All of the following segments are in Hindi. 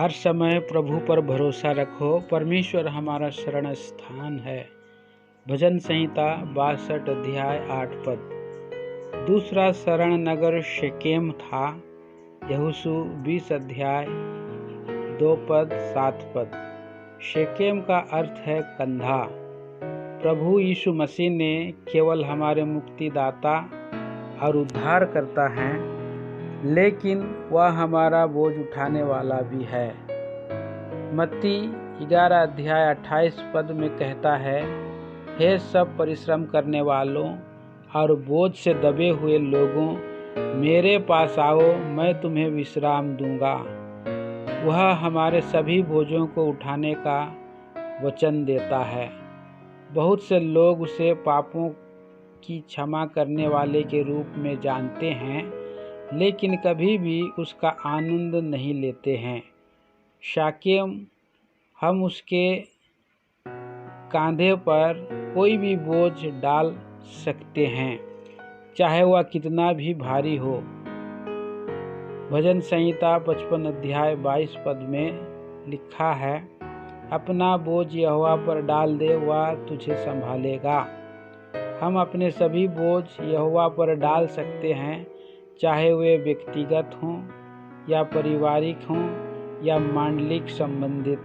हर समय प्रभु पर भरोसा रखो, परमेश्वर हमारा शरण स्थान है। भजन संहिता 62 अध्याय 8 पद। दूसरा शरण नगर शेकेम था। यहोशू 20 अध्याय 2 पद 7 पद। शेकेम का अर्थ है कंधा। प्रभु यीशु मसीह ने केवल हमारे मुक्तिदाता और उद्धार करता है, लेकिन वह हमारा बोझ उठाने वाला भी है। मत्ती 11 अध्याय 28 पद में कहता है, हे सब परिश्रम करने वालों और बोझ से दबे हुए लोगों, मेरे पास आओ, मैं तुम्हें विश्राम दूंगा। वह हमारे सभी बोझों को उठाने का वचन देता है। बहुत से लोग उसे पापों की क्षमा करने वाले के रूप में जानते हैं, लेकिन कभी भी उसका आनंद नहीं लेते हैं। शाकेम, हम उसके कांधे पर कोई भी बोझ डाल सकते हैं, चाहे वह कितना भी भारी हो। भजन संहिता 55 अध्याय 22 पद में लिखा है, अपना बोझ यहोवा पर डाल दे, वह तुझे संभालेगा। हम अपने सभी बोझ यहोवा पर डाल सकते हैं, चाहे वे व्यक्तिगत हों या पारिवारिक हों या मांडलिक संबंधित,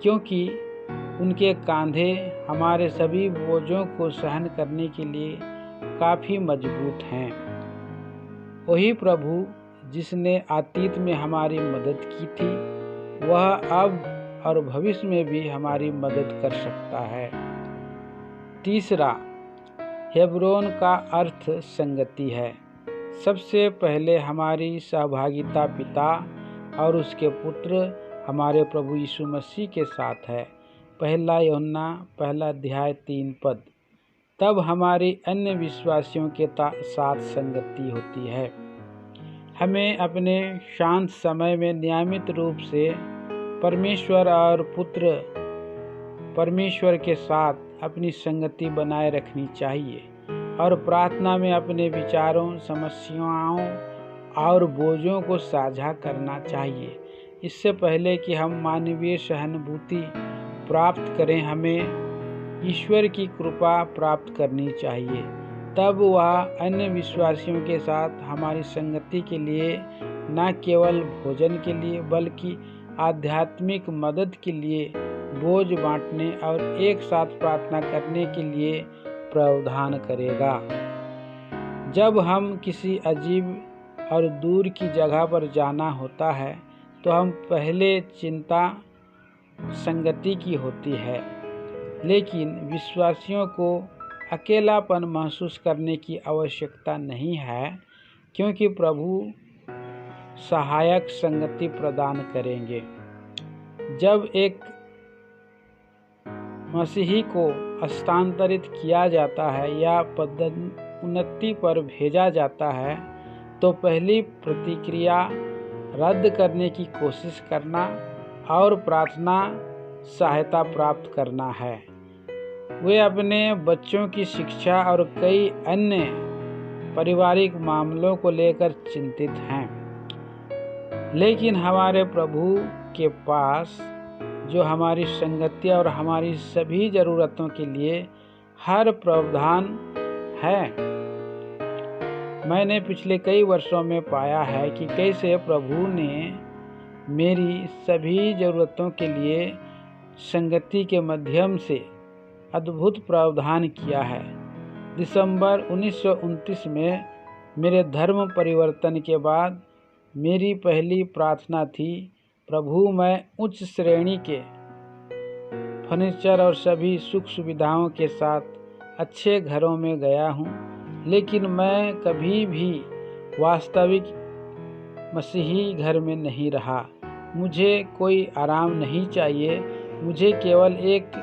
क्योंकि उनके कांधे हमारे सभी बोझों को सहन करने के लिए काफ़ी मजबूत हैं। वही प्रभु जिसने अतीत में हमारी मदद की थी, वह अब और भविष्य में भी हमारी मदद कर सकता है। तीसरा, हेब्रोन का अर्थ संगति है। सबसे पहले हमारी सहभागिता पिता और उसके पुत्र हमारे प्रभु यीशु मसीह के साथ है। पहला यूहन्ना 1 अध्याय 3 पद। तब हमारी अन्य विश्वासियों के साथ संगति होती है। हमें अपने शांत समय में नियमित रूप से परमेश्वर और पुत्र परमेश्वर के साथ अपनी संगति बनाए रखनी चाहिए और प्रार्थना में अपने विचारों, समस्याओं और बोझों को साझा करना चाहिए। इससे पहले कि हम मानवीय सहानुभूति प्राप्त करें, हमें ईश्वर की कृपा प्राप्त करनी चाहिए। तब वह अन्य विश्वासियों के साथ हमारी संगति के लिए न केवल भोजन के लिए बल्कि आध्यात्मिक मदद के लिए, बोझ बांटने और एक साथ प्रार्थना करने के लिए प्रावधान करेगा। जब हम किसी अजीब और दूर की जगह पर जाना होता है, तो हम पहले चिंता संगति की होती है, लेकिन विश्वासियों को अकेलापन महसूस करने की आवश्यकता नहीं है, क्योंकि प्रभु सहायक संगति प्रदान करेंगे। जब एक मसीही को स्थानांतरित किया जाता है या पदोन्नति पर भेजा जाता है, तो पहली प्रतिक्रिया रद्द करने की कोशिश करना और प्रार्थना सहायता प्राप्त करना है। वे अपने बच्चों की शिक्षा और कई अन्य पारिवारिक मामलों को लेकर चिंतित हैं, लेकिन हमारे प्रभु के पास, जो हमारी संगति और हमारी सभी ज़रूरतों के लिए हर प्रावधान है। मैंने पिछले कई वर्षों में पाया है कि कैसे प्रभु ने मेरी सभी ज़रूरतों के लिए संगति के माध्यम से अद्भुत प्रावधान किया है। दिसंबर 1929 में मेरे धर्म परिवर्तन के बाद मेरी पहली प्रार्थना थी, प्रभु, मैं उच्च श्रेणी के फर्नीचर और सभी सुख सुविधाओं के साथ अच्छे घरों में गया हूँ, लेकिन मैं कभी भी वास्तविक मसीही घर में नहीं रहा। मुझे कोई आराम नहीं चाहिए, मुझे केवल एक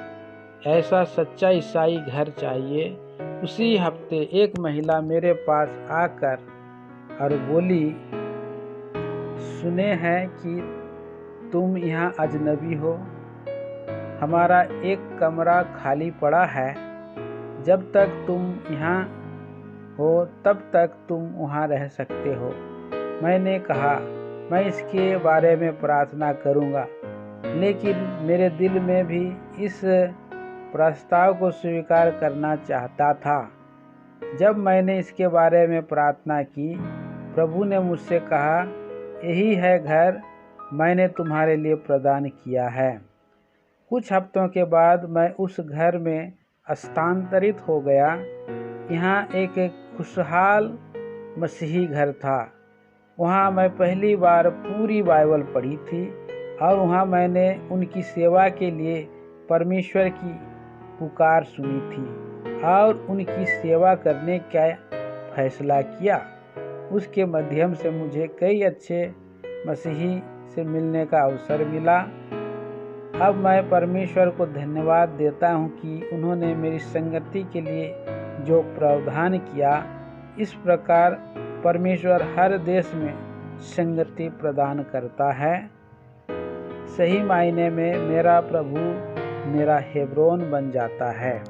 ऐसा सच्चा ईसाई घर चाहिए। उसी हफ्ते एक महिला मेरे पास आकर और बोली, सुने हैं कि तुम यहाँ अजनबी हो, हमारा एक कमरा खाली पड़ा है, जब तक तुम यहाँ हो तब तक तुम वहाँ रह सकते हो। मैंने कहा, मैं इसके बारे में प्रार्थना करूँगा। लेकिन मेरे दिल में भी इस प्रस्ताव को स्वीकार करना चाहता था। जब मैंने इसके बारे में प्रार्थना की, प्रभु ने मुझसे कहा, यही है घर मैंने तुम्हारे लिए प्रदान किया है। कुछ हफ्तों के बाद मैं उस घर में स्थानांतरित हो गया। यहाँ एक खुशहाल मसीही घर था। वहाँ मैं पहली बार पूरी बाइबल पढ़ी थी और वहाँ मैंने उनकी सेवा के लिए परमेश्वर की पुकार सुनी थी और उनकी सेवा करने का फैसला किया। उसके माध्यम से मुझे कई अच्छे मसीही से मिलने का अवसर मिला। अब मैं परमेश्वर को धन्यवाद देता हूँ कि उन्होंने मेरी संगति के लिए जो प्रावधान किया। इस प्रकार परमेश्वर हर देश में संगति प्रदान करता है। सही मायने में मेरा प्रभु मेरा हेब्रोन बन जाता है।